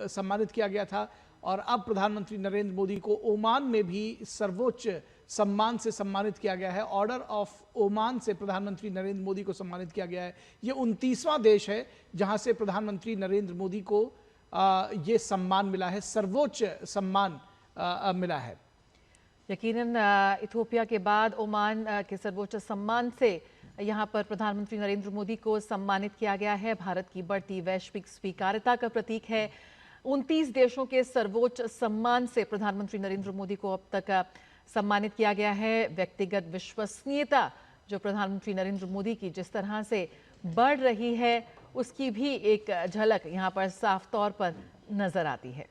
सम्मानित किया गया था और अब प्रधानमंत्री नरेंद्र मोदी को ओमान में भी सर्वोच्च सम्मान से सम्मानित किया गया है। ऑर्डर ऑफ ओमान से प्रधानमंत्री नरेंद्र मोदी को सम्मानित किया गया है। ये 29वां देश है जहां से प्रधानमंत्री नरेंद्र मोदी को ये सम्मान मिला है, सर्वोच्च सम्मान मिला है। यकीनन इथियोपिया के बाद ओमान के सर्वोच्च सम्मान से यहां पर प्रधानमंत्री नरेंद्र मोदी को सम्मानित किया गया है। भारत की बढ़ती वैश्विक स्वीकार्यता का प्रतीक है। 29 देशों के सर्वोच्च सम्मान से प्रधानमंत्री नरेंद्र मोदी को अब तक सम्मानित किया गया है। व्यक्तिगत विश्वसनीयता जो प्रधानमंत्री नरेंद्र मोदी की जिस तरह से बढ़ रही है, उसकी भी एक झलक यहां पर साफ तौर पर नजर आती है।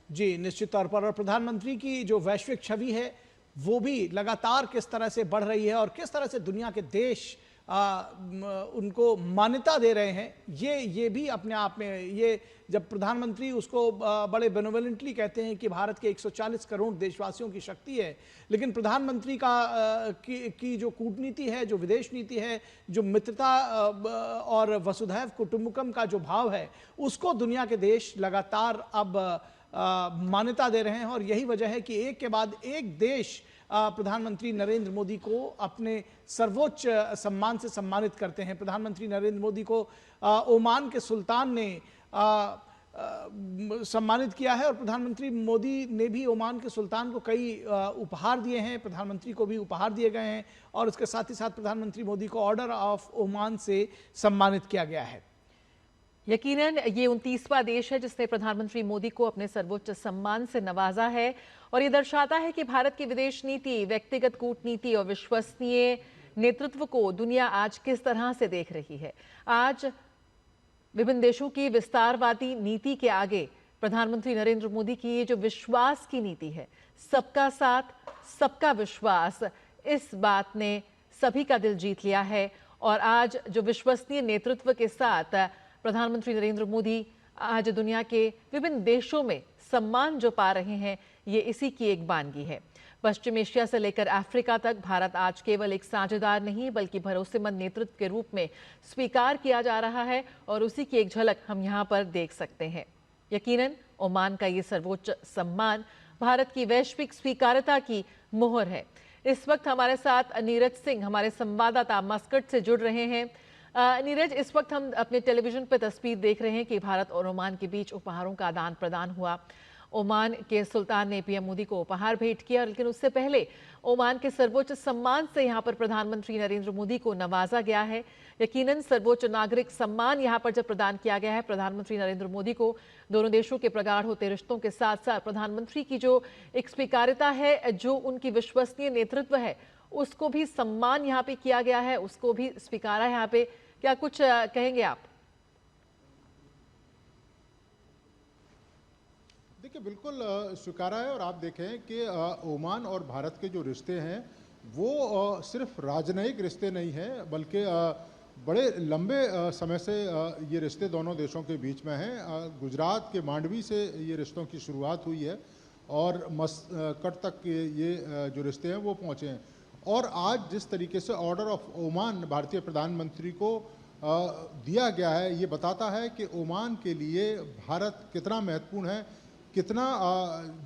जी, निश्चित तौर पर। और प्रधानमंत्री की जो वैश्विक छवि है वो भी लगातार किस तरह से बढ़ रही है और किस तरह से दुनिया के देश उनको मान्यता दे रहे हैं, ये भी अपने आप में, ये जब प्रधानमंत्री उसको बड़े बेनोवलेंटली कहते हैं कि भारत के 140 करोड़ देशवासियों की शक्ति है, लेकिन प्रधानमंत्री की जो कूटनीति है, जो विदेश नीति है, जो मित्रता और वसुधैव कुटुंबकम का जो भाव है, उसको दुनिया के देश लगातार अब मान्यता दे रहे हैं। और यही वजह है कि एक के बाद एक देश प्रधानमंत्री नरेंद्र मोदी को अपने सर्वोच्च सम्मान से सम्मानित करते हैं। प्रधानमंत्री नरेंद्र मोदी को ओमान के सुल्तान ने सम्मानित किया है और प्रधानमंत्री मोदी ने भी ओमान के सुल्तान को कई उपहार दिए हैं, प्रधानमंत्री को भी उपहार दिए गए हैं और उसके साथ ही साथ प्रधानमंत्री मोदी को ऑर्डर ऑफ ओमान से सम्मानित किया गया है। यकीनन ये 29वां देश है जिसने प्रधानमंत्री मोदी को अपने सर्वोच्च सम्मान से नवाजा है और ये दर्शाता है कि भारत की विदेश नीति, व्यक्तिगत कूटनीति और विश्वसनीय नेतृत्व को दुनिया आज किस तरह से देख रही है। आज विभिन्न देशों की विस्तारवादी नीति के आगे प्रधानमंत्री नरेंद्र मोदी की ये जो विश्वास की नीति है, सबका साथ सबका विश्वास, इस बात ने सभी का दिल जीत लिया है। और आज जो विश्वसनीय नेतृत्व के साथ प्रधानमंत्री नरेंद्र मोदी आज दुनिया के विभिन्न देशों में सम्मान जो पा रहे हैं, ये इसी की एक बानगी है। पश्चिम एशिया से लेकर अफ्रीका तक भारत आज केवल एक साझेदार नहीं बल्कि भरोसेमंद नेतृत्व के रूप में स्वीकार किया जा रहा है और उसी की एक झलक हम यहाँ पर देख सकते हैं। यकीनन ओमान का ये सर्वोच्च सम्मान भारत की वैश्विक स्वीकार्यता की मोहर है। इस वक्त हमारे साथ नीरज सिंह, हमारे संवाददाता मस्कट से जुड़ रहे हैं। नीरज, इस वक्त हम अपने टेलीविजन पर तस्वीर देख रहे हैं कि भारत और ओमान के बीच उपहारों का आदान प्रदान हुआ। ओमान के सुल्तान ने पीएम मोदी को उपहार भेंट किया, लेकिन उससे पहले ओमान के सर्वोच्च सम्मान से यहां पर प्रधानमंत्री नरेंद्र मोदी को नवाजा गया है। यकीनन सर्वोच्च नागरिक सम्मान यहां पर जब प्रदान किया गया है प्रधानमंत्री नरेंद्र मोदी को, दोनों देशों के प्रगाढ़ होते रिश्तों के साथ साथ प्रधानमंत्री की जो एक स्वीकार्यता है, जो उनकी विश्वसनीय नेतृत्व है, उसको भी सम्मान यहाँ पे किया गया है, उसको भी स्वीकारा है यहाँ पे। क्या कुछ कहेंगे आप? देखिए, बिल्कुल स्वीकारा है। और आप देखें कि ओमान और भारत के जो रिश्ते हैं वो सिर्फ राजनयिक रिश्ते नहीं हैं, बल्कि बड़े लंबे समय से ये रिश्ते दोनों देशों के बीच में हैं। गुजरात के मांडवी से ये रिश्तों की शुरुआत हुई है और मस्कट तक के ये जो रिश्ते हैं वो पहुँचे हैं। और आज जिस तरीके से ऑर्डर ऑफ ओमान भारतीय प्रधानमंत्री को दिया गया है, ये बताता है कि ओमान के लिए भारत कितना महत्वपूर्ण है, कितना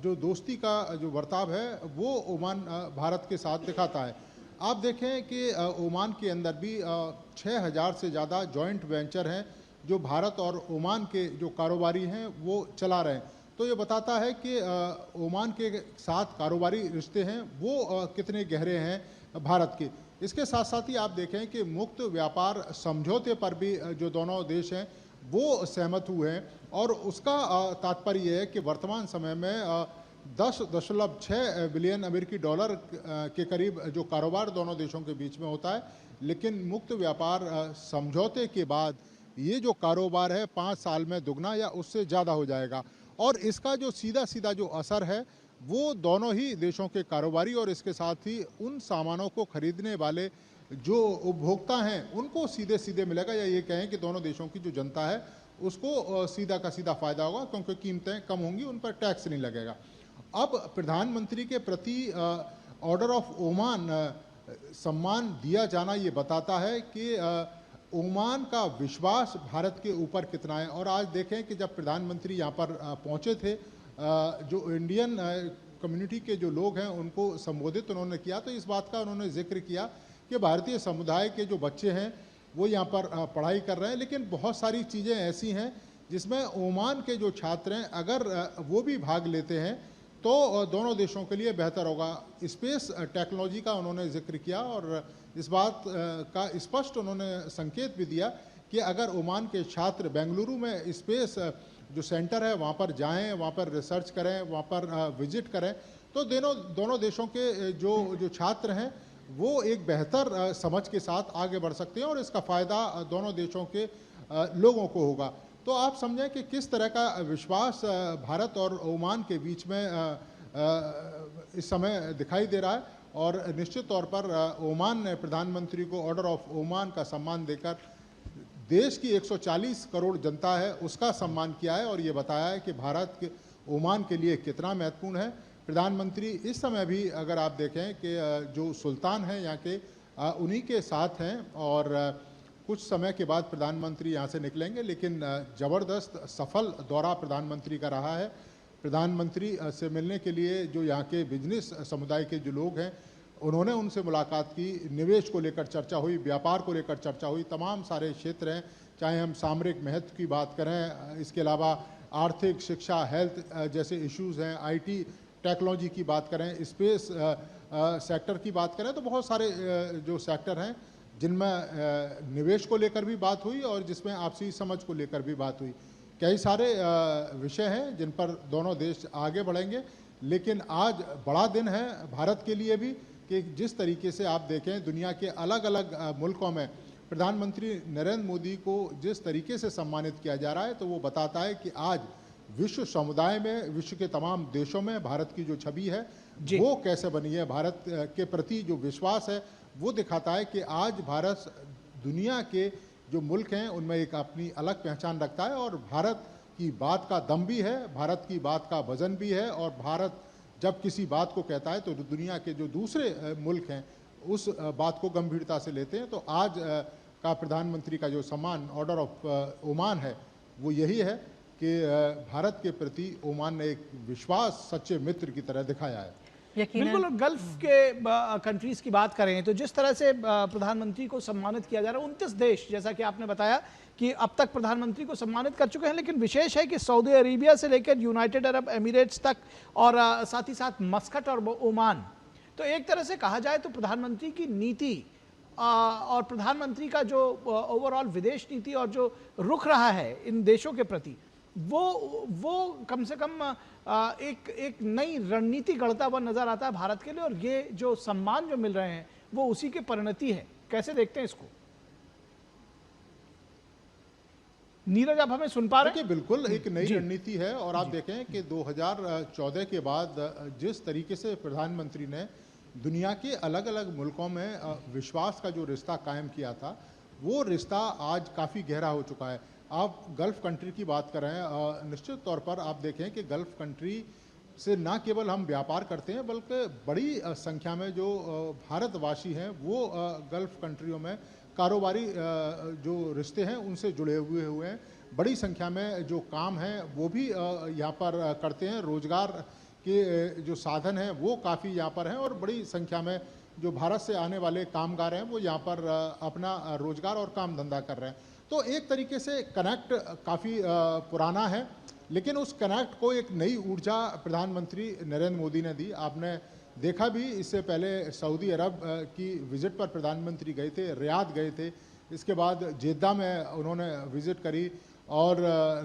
जो दोस्ती का जो बर्ताव है वो ओमान भारत के साथ दिखाता है। आप देखें कि ओमान के अंदर भी 6000 से ज़्यादा जॉइंट वेंचर हैं जो भारत और ओमान के जो कारोबारी हैं वो चला रहे हैं। तो ये बताता है कि ओमान के साथ कारोबारी रिश्ते हैं वो कितने गहरे हैं भारत के। इसके साथ साथ ही आप देखें कि मुक्त व्यापार समझौते पर भी जो दोनों देश हैं वो सहमत हुए हैं और उसका तात्पर्य यह है कि वर्तमान समय में 10.6 बिलियन अमेरिकी डॉलर के करीब जो कारोबार दोनों देशों के बीच में होता है, लेकिन मुक्त व्यापार समझौते के बाद ये जो कारोबार है 5 साल में दुगना या उससे ज़्यादा हो जाएगा। और इसका जो सीधा जो असर है वो दोनों ही देशों के कारोबारी और इसके साथ ही उन सामानों को खरीदने वाले जो उपभोक्ता हैं उनको सीधे मिलेगा, या ये कहें कि दोनों देशों की जो जनता है उसको सीधा का सीधा फायदा होगा, क्योंकि कीमतें कम होंगी, उन पर टैक्स नहीं लगेगा। अब प्रधानमंत्री के प्रति ऑर्डर ऑफ ओमान सम्मान दिया जाना ये बताता है कि ओमान का विश्वास भारत के ऊपर कितना है। और आज देखें कि जब प्रधानमंत्री यहाँ पर पहुँचे थे, जो इंडियन कम्युनिटी के जो लोग हैं उनको संबोधित उन्होंने किया, तो इस बात का उन्होंने जिक्र किया कि भारतीय समुदाय के जो बच्चे हैं वो यहाँ पर पढ़ाई कर रहे हैं, लेकिन बहुत सारी चीज़ें ऐसी हैं जिसमें ओमान के जो छात्र हैं अगर वो भी भाग लेते हैं तो दोनों देशों के लिए बेहतर होगा। स्पेस टेक्नोलॉजी का उन्होंने जिक्र किया और इस बात का स्पष्ट उन्होंने संकेत भी दिया कि अगर ओमान के छात्र बेंगलुरु में स्पेस जो सेंटर है वहाँ पर जाएं, वहाँ पर रिसर्च करें, वहाँ पर विजिट करें, तो दोनों देशों के जो छात्र हैं वो एक बेहतर समझ के साथ आगे बढ़ सकते हैं और इसका फ़ायदा दोनों देशों के लोगों को होगा। तो आप समझें कि किस तरह का विश्वास भारत और ओमान के बीच में इस समय दिखाई दे रहा है। और निश्चित तौर पर ओमान ने प्रधानमंत्री को ऑर्डर ऑफ ओमान का सम्मान देकर देश की 140 करोड़ जनता है उसका सम्मान किया है और ये बताया है कि भारत के ओमान के लिए कितना महत्वपूर्ण है। प्रधानमंत्री इस समय भी अगर आप देखें कि जो सुल्तान हैं यहाँ के उन्हीं के साथ हैं और कुछ समय के बाद प्रधानमंत्री यहाँ से निकलेंगे, लेकिन ज़बरदस्त सफल दौरा प्रधानमंत्री का रहा है। प्रधानमंत्री से मिलने के लिए जो यहाँ के बिजनेस समुदाय के जो लोग हैं उन्होंने उनसे मुलाकात की, निवेश को लेकर चर्चा हुई, व्यापार को लेकर चर्चा हुई, तमाम सारे क्षेत्र हैं, चाहे हम सामरिक महत्व की बात करें, इसके अलावा आर्थिक, शिक्षा, हेल्थ जैसे इश्यूज़ हैं, IT टेक्नोलॉजी की बात करें, स्पेस सेक्टर की बात करें, तो बहुत सारे जो सेक्टर हैं जिनमें निवेश को लेकर भी बात हुई और जिसमें आपसी समझ को लेकर भी बात हुई। कई सारे विषय हैं जिन पर दोनों देश आगे बढ़ेंगे, लेकिन आज बड़ा दिन है भारत के लिए भी कि जिस तरीके से आप देखें दुनिया के अलग अलग मुल्कों में प्रधानमंत्री नरेंद्र मोदी को जिस तरीके से सम्मानित किया जा रहा है, तो वो बताता है कि आज विश्व समुदाय में, विश्व के तमाम देशों में भारत की जो छवि है वो कैसे बनी है, भारत के प्रति जो विश्वास है वो दिखाता है कि आज भारत दुनिया के जो मुल्क हैं उनमें एक अपनी अलग पहचान रखता है और भारत की बात का दम भी है, भारत की बात का वजन भी है और भारत जब किसी बात को कहता है तो दुनिया के जो दूसरे मुल्क हैं उस बात को गंभीरता से लेते हैं। तो आज का प्रधानमंत्री का जो सम्मान ऑर्डर ऑफ ओमान है वो यही है कि भारत के प्रति ओमान ने एक विश्वास सच्चे मित्र की तरह दिखाया है। बिल्कुल। गल्फ के कंट्रीज की बात करें तो जिस तरह से प्रधानमंत्री को सम्मानित किया जा रहा है, 29 देश जैसा कि आपने बताया कि अब तक प्रधानमंत्री को सम्मानित कर चुके हैं, लेकिन विशेष है कि सऊदी अरेबिया से लेकर यूनाइटेड अरब एमिरेट्स तक और साथ ही साथ मस्कट और ओमान। तो एक तरह से कहा जाए तो प्रधानमंत्री की नीति और प्रधानमंत्री का जो ओवरऑल विदेश नीति और जो रुख रहा है इन देशों के प्रति वो कम से कम एक नई रणनीति गढ़ता हुआ नजर आता है भारत के लिए और ये जो सम्मान जो मिल रहे हैं वो उसी की परिणति है। कैसे देखते हैं इसको? नीरज, आप हमें सुन पा रहे हैं? बिल्कुल एक नई रणनीति है और आप देखें कि 2014 के बाद जिस तरीके से प्रधानमंत्री ने दुनिया के अलग अलग मुल्कों में विश्वास का जो रिश्ता कायम किया था वो रिश्ता आज काफ़ी गहरा हो चुका है। आप गल्फ़ कंट्री की बात करें, निश्चित तौर पर आप देखें कि गल्फ़ कंट्री से ना केवल हम व्यापार करते हैं बल्कि बड़ी संख्या में जो भारतवासी हैं वो गल्फ़ कंट्रियों में कारोबारी जो रिश्ते हैं उनसे जुड़े हुए हैं। बड़ी संख्या में जो काम है वो भी यहाँ पर करते हैं, रोज़गार के जो साधन हैं वो काफ़ी यहाँ पर हैं और बड़ी संख्या में जो भारत से आने वाले कामगार हैं वो यहाँ पर अपना रोज़गार और काम धंधा कर रहे हैं। तो एक तरीके से कनेक्ट काफ़ी पुराना है, लेकिन उस कनेक्ट को एक नई ऊर्जा प्रधानमंत्री नरेंद्र मोदी ने दी। आपने देखा भी, इससे पहले सऊदी अरब की विज़िट पर प्रधानमंत्री गए थे, रियाद गए थे, इसके बाद जेद्दा में उन्होंने विज़िट करी और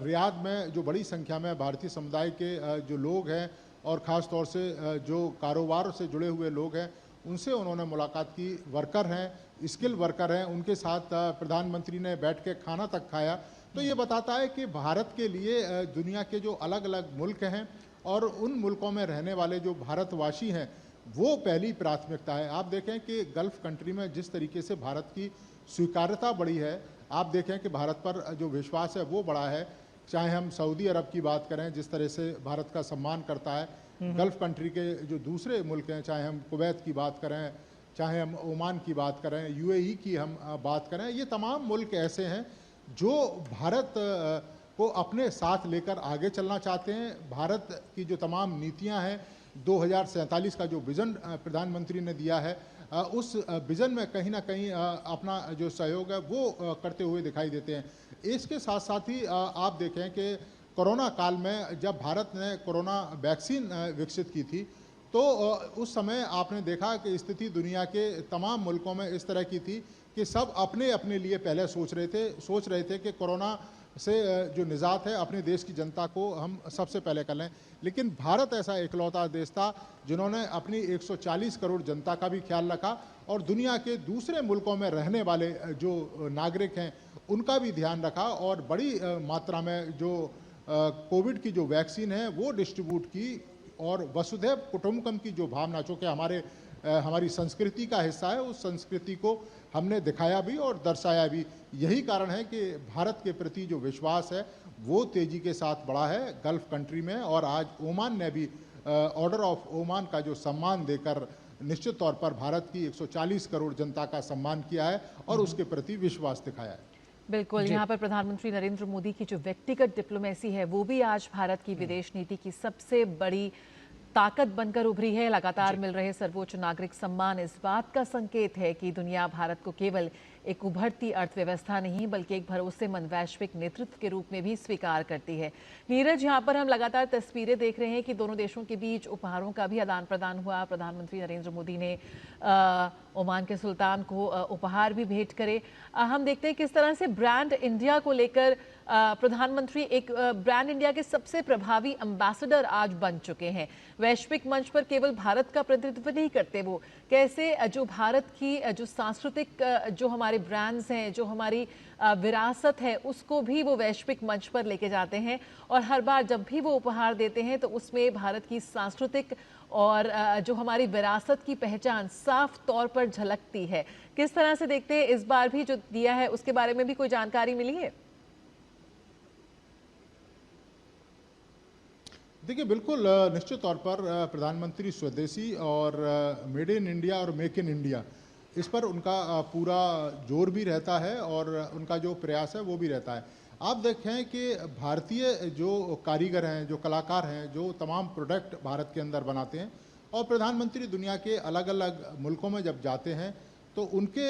रियाद में जो बड़ी संख्या में भारतीय समुदाय के जो लोग हैं और ख़ास तौर से जो कारोबार से जुड़े हुए लोग हैं उनसे उन्होंने मुलाकात की। वर्कर हैं, स्किल वर्कर हैं, उनके साथ प्रधानमंत्री ने बैठ के खाना तक खाया। तो ये बताता है कि भारत के लिए दुनिया के जो अलग अलग मुल्क हैं और उन मुल्कों में रहने वाले जो भारतवासी हैं वो पहली प्राथमिकता है। आप देखें कि गल्फ़ कंट्री में जिस तरीके से भारत की स्वीकार्यता बढ़ी है, आप देखें कि भारत पर जो विश्वास है वो बढ़ा है। चाहे हम सऊदी अरब की बात करें, जिस तरह से भारत का सम्मान करता है, गल्फ़ कंट्री के जो दूसरे मुल्क हैं, चाहे हम कुवैत की बात करें, चाहे हम ओमान की बात करें, यूएई की हम बात करें, ये तमाम मुल्क ऐसे हैं जो भारत को अपने साथ लेकर आगे चलना चाहते हैं। भारत की जो तमाम नीतियां हैं, 2047 का जो विज़न प्रधानमंत्री ने दिया है, उस विज़न में कहीं ना कहीं अपना जो सहयोग है वो करते हुए दिखाई देते हैं। इसके साथ साथ ही आप देखें कि कोरोना काल में जब भारत ने कोरोना वैक्सीन विकसित की थी, तो उस समय आपने देखा कि स्थिति दुनिया के तमाम मुल्कों में इस तरह की थी कि सब अपने अपने लिए पहले सोच रहे थे कि कोरोना से जो निजात है अपने देश की जनता को हम सबसे पहले कर लें। लेकिन भारत ऐसा इकलौता देश था जिन्होंने अपनी 140 करोड़ जनता का भी ख्याल रखा और दुनिया के दूसरे मुल्कों में रहने वाले जो नागरिक हैं उनका भी ध्यान रखा और बड़ी मात्रा में जो कोविड की जो वैक्सीन है वो डिस्ट्रीब्यूट की और वसुधैव कुटुंबकम की जो भावना, चूँकि हमारी संस्कृति का हिस्सा है, उस संस्कृति को हमने दिखाया भी और दर्शाया भी। यही कारण है कि भारत के प्रति जो विश्वास है वो तेज़ी के साथ बढ़ा है गल्फ कंट्री में। और आज ओमान ने भी ऑर्डर ऑफ ओमान का जो सम्मान देकर निश्चित तौर पर भारत की 140 करोड़ जनता का सम्मान किया है और उसके प्रति विश्वास दिखाया है। बिल्कुल, यहाँ पर प्रधानमंत्री नरेंद्र मोदी की जो व्यक्तिगत डिप्लोमेसी है वो भी आज भारत की विदेश नीति की सबसे बड़ी ताकत बनकर उभरी है। लगातार मिल रहे सर्वोच्च नागरिक सम्मान इस बात का संकेत है कि दुनिया भारत को केवल एक उभरती अर्थव्यवस्था नहीं बल्कि एक भरोसेमंद वैश्विक नेतृत्व के रूप में भी स्वीकार करती है। नीरज, यहाँ पर हम लगातार तस्वीरें देख रहे हैं कि दोनों देशों के बीच उपहारों का भी आदान प्रदान हुआ। प्रधानमंत्री नरेंद्र मोदी ने ओमान के सुल्तान को उपहार भी भेंट करे। हम देखते हैं किस तरह से ब्रांड इंडिया को लेकर प्रधानमंत्री एक ब्रांड इंडिया के सबसे प्रभावी एम्बेसडर आज बन चुके हैं। वैश्विक मंच पर केवल भारत का प्रतिनिधित्व नहीं करते, वो कैसे जो भारत की जो सांस्कृतिक जो हमारे ब्रांड्स हैं, जो हमारी विरासत है, उसको भी वो वैश्विक मंच पर लेके जाते हैं। और हर बार जब भी वो उपहार देते हैं तो उसमें भारत की सांस्कृतिक और जो हमारी विरासत की पहचान साफ तौर पर झलकती है। किस तरह से देखते हैं इस बार भी जो दिया है, उसके बारे में भी कोई जानकारी मिली है? देखिए, बिल्कुल निश्चित तौर पर प्रधानमंत्री स्वदेशी और मेड इन इंडिया और मेक इन इंडिया, इस पर उनका पूरा जोर भी रहता है और उनका जो प्रयास है वो भी रहता है। आप देखें कि भारतीय जो कारीगर हैं, जो कलाकार हैं, जो तमाम प्रोडक्ट भारत के अंदर बनाते हैं और प्रधानमंत्री दुनिया के अलग अलग मुल्कों में जब जाते हैं तो उनके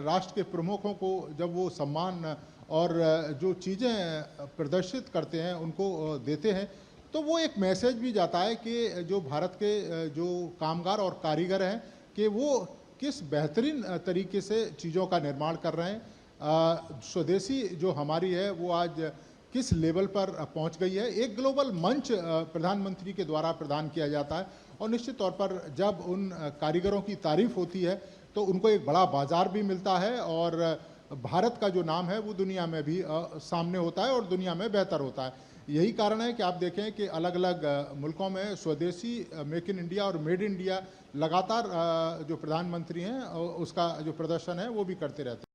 राष्ट्र के प्रमुखों को जब वो सम्मान और जो चीज़ें प्रदर्शित करते हैं उनको देते हैं तो वो एक मैसेज भी जाता है कि जो भारत के जो कामगार और कारीगर हैं कि वो किस बेहतरीन तरीके से चीज़ों का निर्माण कर रहे हैं। स्वदेशी जो हमारी है वो आज किस लेवल पर पहुंच गई है। एक ग्लोबल मंच प्रधानमंत्री के द्वारा प्रदान किया जाता है और निश्चित तौर पर जब उन कारीगरों की तारीफ होती है तो उनको एक बड़ा बाजार भी मिलता है और भारत का जो नाम है वो दुनिया में भी सामने होता है और दुनिया में बेहतर होता है। यही कारण है कि आप देखें कि अलग अलग मुल्कों में स्वदेशी, मेक इन इंडिया और मेड इन इंडिया लगातार जो प्रधानमंत्री हैं उसका जो प्रदर्शन है वो भी करते रहते हैं।